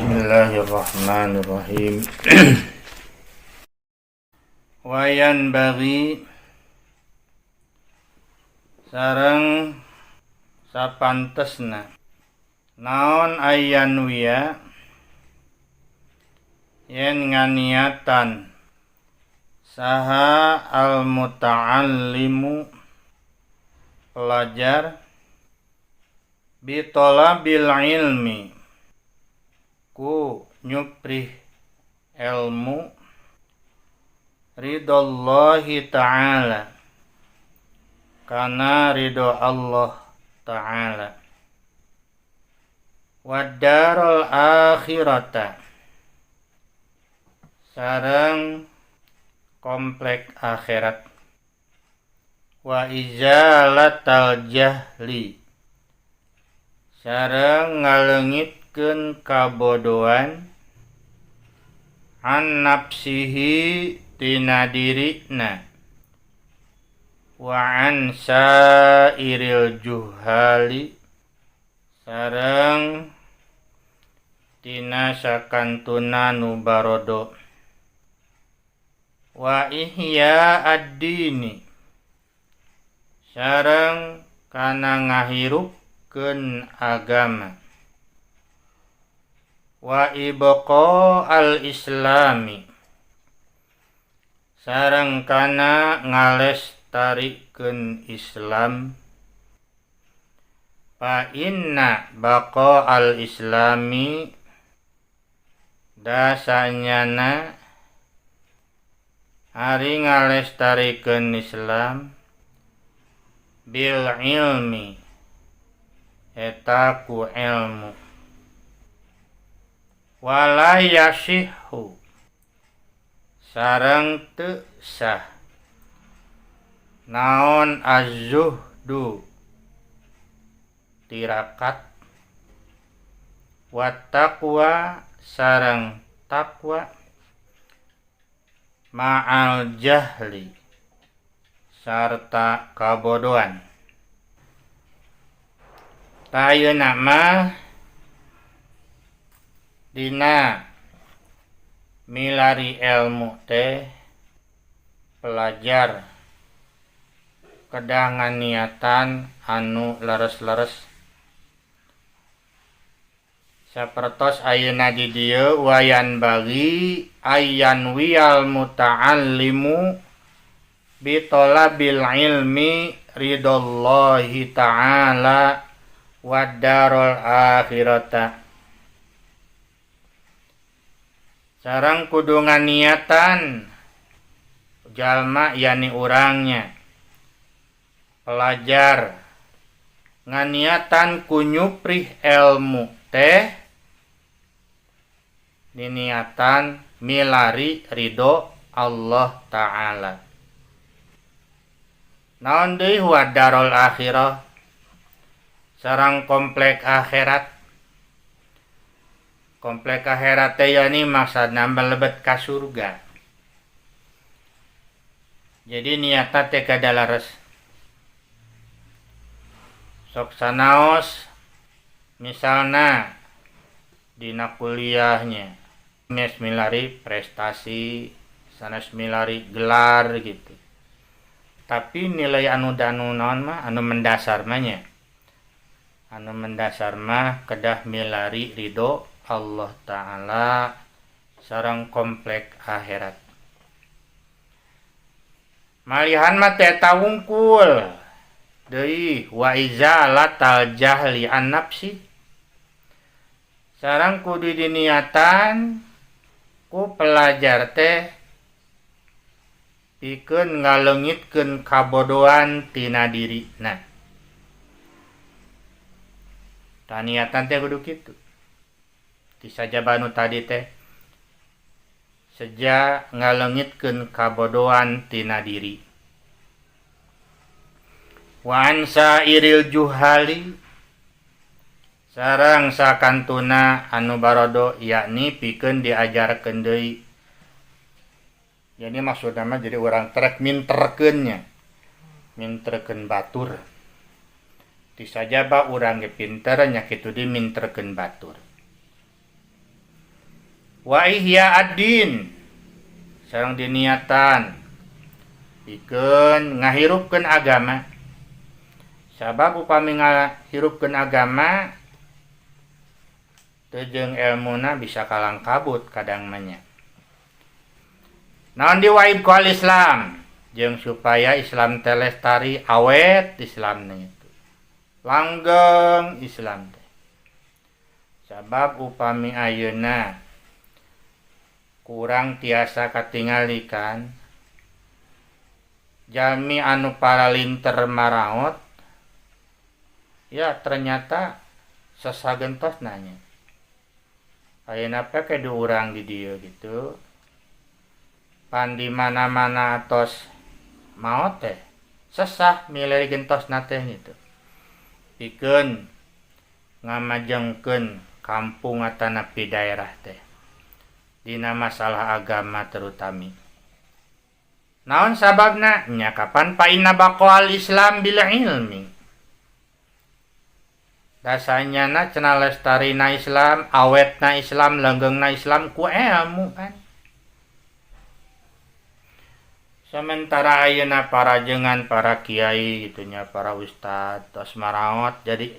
Bismillahirrahmanirrahim. Wayan bagi sareng sapantesna naon ayan wiya yen nganiatan saha al muta'allimu pelajar bitolabil ilmi ku nyuprih ilmu ridallahi ta'ala kana ridho Allah ta'ala wadarul akhirata sareng komplek akhirat wa izalatal jahli sareng ngaleungitkeun kabodohan an nafsihi tina dirina wa an sairil juhali sareng tina sakantuna nu barodo wa ihya ad-dini sareng kana ngahirupkeun agama wa ibqa al-islami sareng kana ngalestarikeun Islam fa inna baqa al-islami dasanyana ari ngalestarikeun Islam bil ilmi eta ku ilmu wala yasihhu sareng teu sah naon az-zuhdu tirakat wa taqwa sareng takwa ma'al jahli sarta kabodohan. Tayeuna mah dina milari ilmu teh pelajar kedah nganiatan anu leres-leres sapertos ayeuna di dieu wayan bagi ayan wiyal muta'allimu bitolabil ilmi ridallahi ta'ala wadarul akhirata sareng kudu nganiatan jalma yani urangnya pelajar nganiatan ku nyuprih ilmu teh diniatan milari ridho Allah ta'ala. Naon deui wadarul akhirah sareng komplek akhirat. Komplek akhirat teh yani maksudna melebet ka surga. Jadi niatna teh kadalares. Sok sanaos misalna dina kuliahnya mes milari prestasi, sanes milari gelar gitu. Tapi nilai anu danu naon mah anu mendasar mah nya. Anu mendasar mah kedah milari ridho Allah ta'ala sareng komplek akhirat. Malihan mah teh tawungkul deui wa izalatal jahli an nafsi sareng kudu diniatan ku pelajar teh pikeun ngaleungitkeun kabodohan tina dirina. Taniatan teh kudu kitu. Ti sajabanu tadi teh seja ngaleungitkeun kabodohan tina diri. Wa an sairil juhali sareng sakantuna anu barodo yakni pikeun diajarkeun deui. Jadi maksudna mah jadi urang trek minterkeunnya. Minterkeun batur. Ti sajaba urang ge pinter nya kitu diminterkeun batur. Wa ihya ad-din sareng diniatan pikeun ngahirupkeun agama. Sabab upami ngahirupkeun agama teu jeung elmuna bisa kalang kabut kadang manya. Naon diwaib ku al-Islam jeung supaya Islam teh lestari awet Islamna itu. Langgeng Islam teh. Sabab upami ayeuna kurang tiasa katinggalikan jalmi anu paralinter maraot ya ternyata sesagentos nanya ayeuna pake urang di dieu gitu pan di mana-mana atos maot teh sesah milih gentosna teh gitu pikeun ngamajengkeun kampung atanapi daerah teh dina masalah agama terutami. Naon sababna? Nya kapan fa inna baqal Islam bil ilmi. Dasanya na cenah lestarina Islam, awetna Islam, langgengna Islam ku ilmu kan. Sementara ayeuna parajengan para kiai gitunya, para ustad tos maraot jadi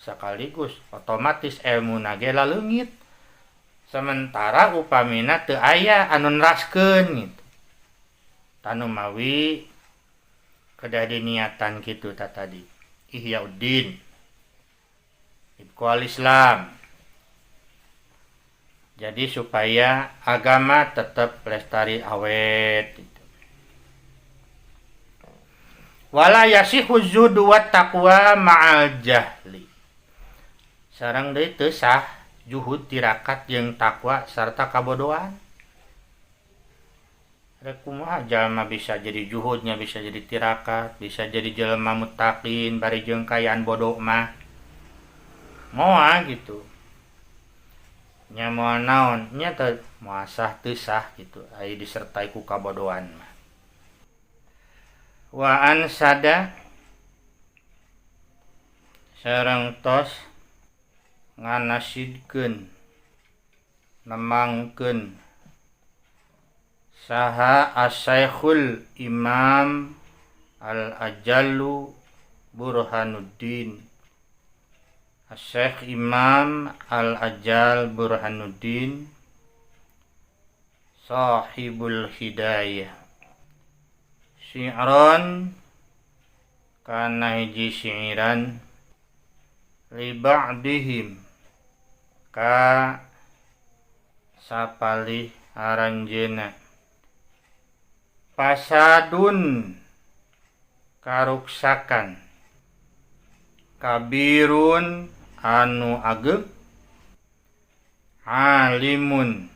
sekaligus otomatis ilmu ge laleungit. Sementara upamina teu aya anu neraskeun gitu. Tanu mawi kedah diniatan kitu tadi. Ihyauddin. Ibqal Islam. Jadi supaya agama tetap lestari awet gitu. Wala yasihu zuhdu wat taqwa ma'al jahli. Sareng deui teu sah juhud tirakat jeung takwa sarta kabodohan. Rek kumaha jalma bisa jadi juhudnya, bisa jadi tirakat, bisa jadi jelema muttaqin bari jeung kayaan bodoh mah. Moal gitu. Nya moal naon? Nya teu moal sah teu sah gitu. Aya disertai ku kabodohan mah. Wa ansada sareng tos nganasidkeun nemangkeun saha as-Syekhul Imam Al-Ajallu Burhanuddin. As-Syekh Imam Al-Ajal Burhanuddin Sahibul Hidayah. Syi'ran kana hiji syi'ran li ba'dihim ka sapalih aranjeuna pasadun karuksakan kabirun anu ageng alimun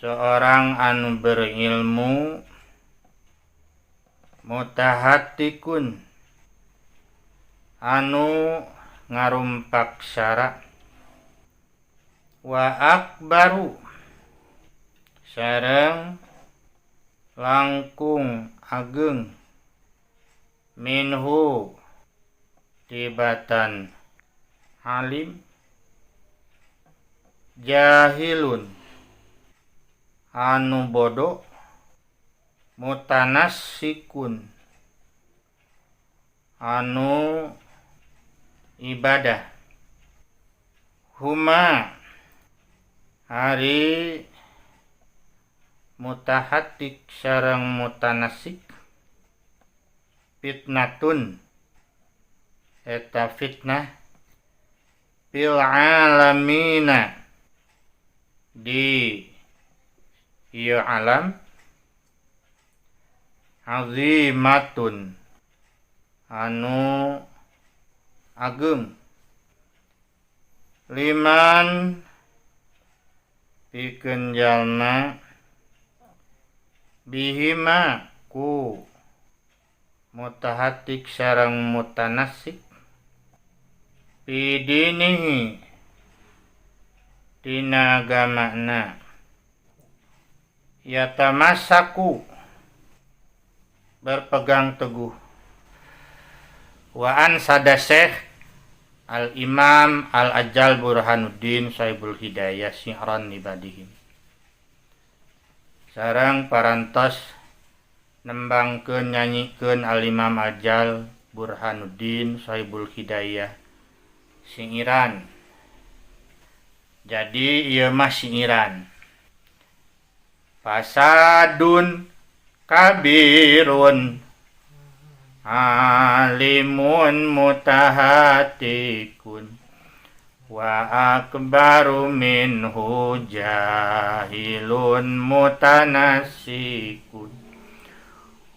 seorang anu berilmu mutahattikun anu ngarumpak syara wa akbaru sareng langkung ageng minhu tibatan alim jahilun anu bodoh mutanassikun anu ibadah huma hari mutahattik sareng mutanassik fitnatun eta fitnah fil alamina di ieu alam azimatun anu ageng liman pikeun jalma bihima ku mutahattik sareng mutanassik bidinihi dina agamana yatamassaku berpegang teguh wa an sada syekh Al-Imam Al-Ajal Burhanuddin Sahibul Hidayah Syi'ran Nibadihim. Sareng parantos nembangkeun nyanyikeun Al-Imam Ajal Burhanuddin Sahibul Hidayah Syi'ran. Jadi ieu mah syi'ran. Fasadun kabirun alimun mutahatikun wa akbaru minhu jahilun mutanasikun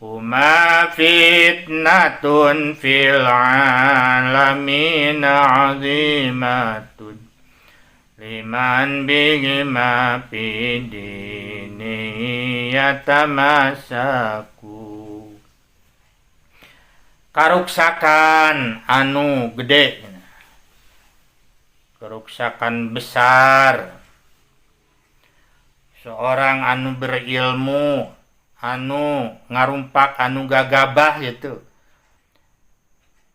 huma fitnatun fil alamin azimatun liman bihima fidini yatamasaku. Karuksakan anu gede, karuksakan besar, seorang anu berilmu, anu ngarumpak, anu gagabah gitu.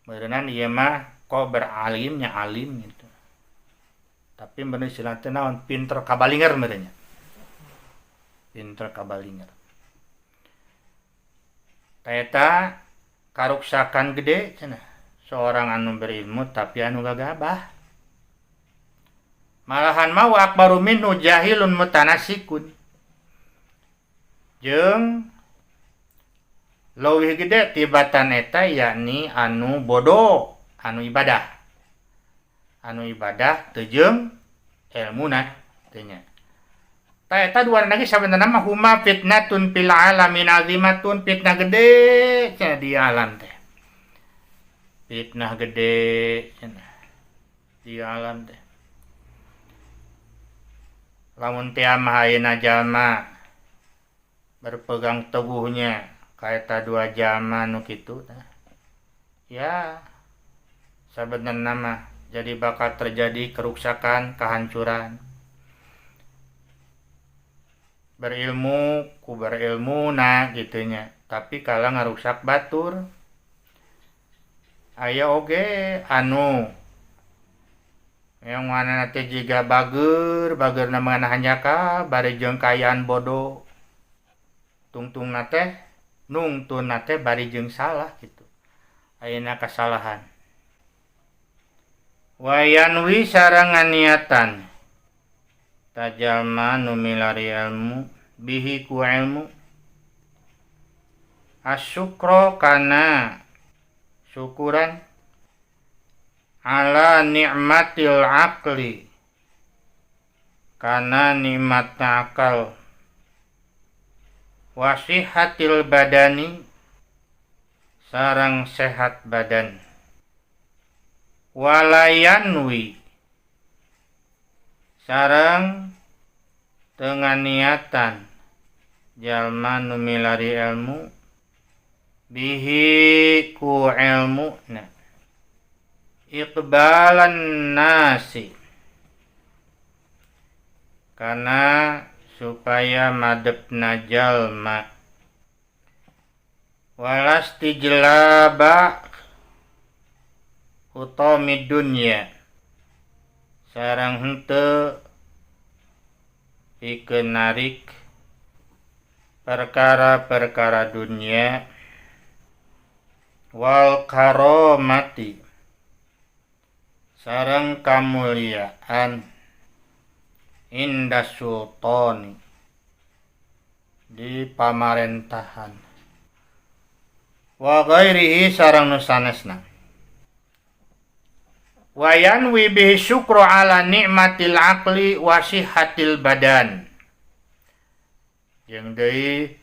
Berenang ieu mah kok beralimnya alim gitu. Tapi bener istilah teh naon pinter kabalinger merenya. Pinter kabalinger. Taeta karuksakan gede cenah. Seorang anu berilmu tapi anu gagabah. Malahan mah wa akbaru minhu jahilun mutanasikun. Jeung leuwih gede tibatan eta yakni anu bodoh, anu ibadah. Anu ibadah teu jeung elmuna teu nya. Ta eta dua lagi sabenerna mah huma fitnatun fil alamin azimatun, fitnah gede cenah di alam teh. Fitnah gede cenah di alam teh. Lamun teu mah ayeuna jalma berpegang teguhnya ka eta dua jalma nu kitu tah. Ya sabenerna mah jadi bakal terjadi keruksakan, kehancuran. Berilmu ku berilmu nah gitunya, tapi kalau ngarusak batur aya oge anu yang mana nanti jiga bager namanya hanyaka bari jeung kayaan bodoh tungtung nate nungtun nate bari jeung salah gitu ayeuna kasalahan. Wayanwi sarangan niatan tajalma nu milari ilmu bihi ku ilmu asyukro kana syukuran ala ni'matil aqli kana nikmat akal wasihatil badani sareng sehat badan walayanwi sareng dengan niatan jalma nu milari ilmu bihi ku ilmu na iqbalan nasi kana supaya madepna jalma walastijlaba utami dunya sareng henteu pikeun narik perkara-perkara dunia wal karomati sareng kamuliaan inda sultani di pamarentahan wa ghairihi sareng nu sanesna. Wayanwi bihi syukru ala nikmatil aqli wa sihhatil badan. Jeung deui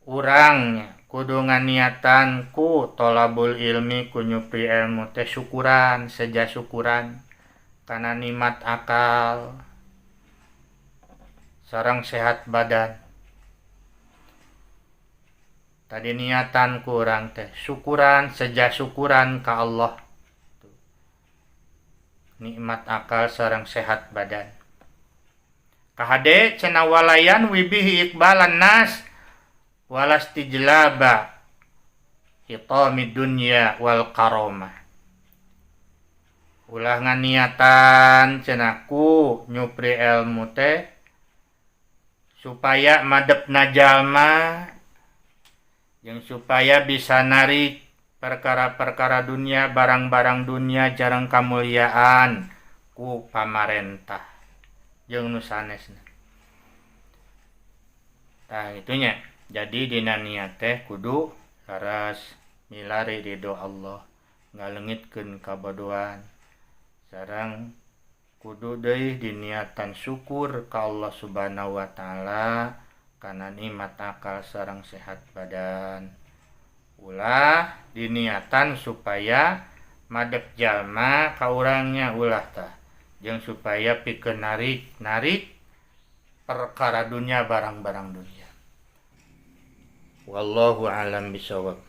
urangnya kudu nganiatan ku tolabul ilmi ku nyupri ilmu teh syukuran seja syukuran kana nikmat akal sareng sehat badan. Tadi niatan ku urang teh syukuran seja syukuran ka Allah. Nikmat akal sareng sehat badan. Kahade cenah walayan wibihi iqbalan nas walastijlaba hitamid dunya wal karomah. ulah nganiatan cenaku nyupri ilmu teh supaya madepna jalma yang supaya bisa narik perkara-perkara dunia, barang-barang dunia, jarang kamuliaan ku pamarentah jeung nu sanesna. Nah itunya. Jadi dina niat teh kudu laras milari ridho Allah, ngalengitkeun kabodohan. Sareng kudu deui diniatan syukur ka Allah Subhanahu wa taala kana nikmat akal sareng sehat badan. Ulah diniatan supaya madep jalma ka urangnya ulah tah. Jeung supaya pikeun narik perkara dunia, barang-barang dunia. Wallahu a'lam bishawab.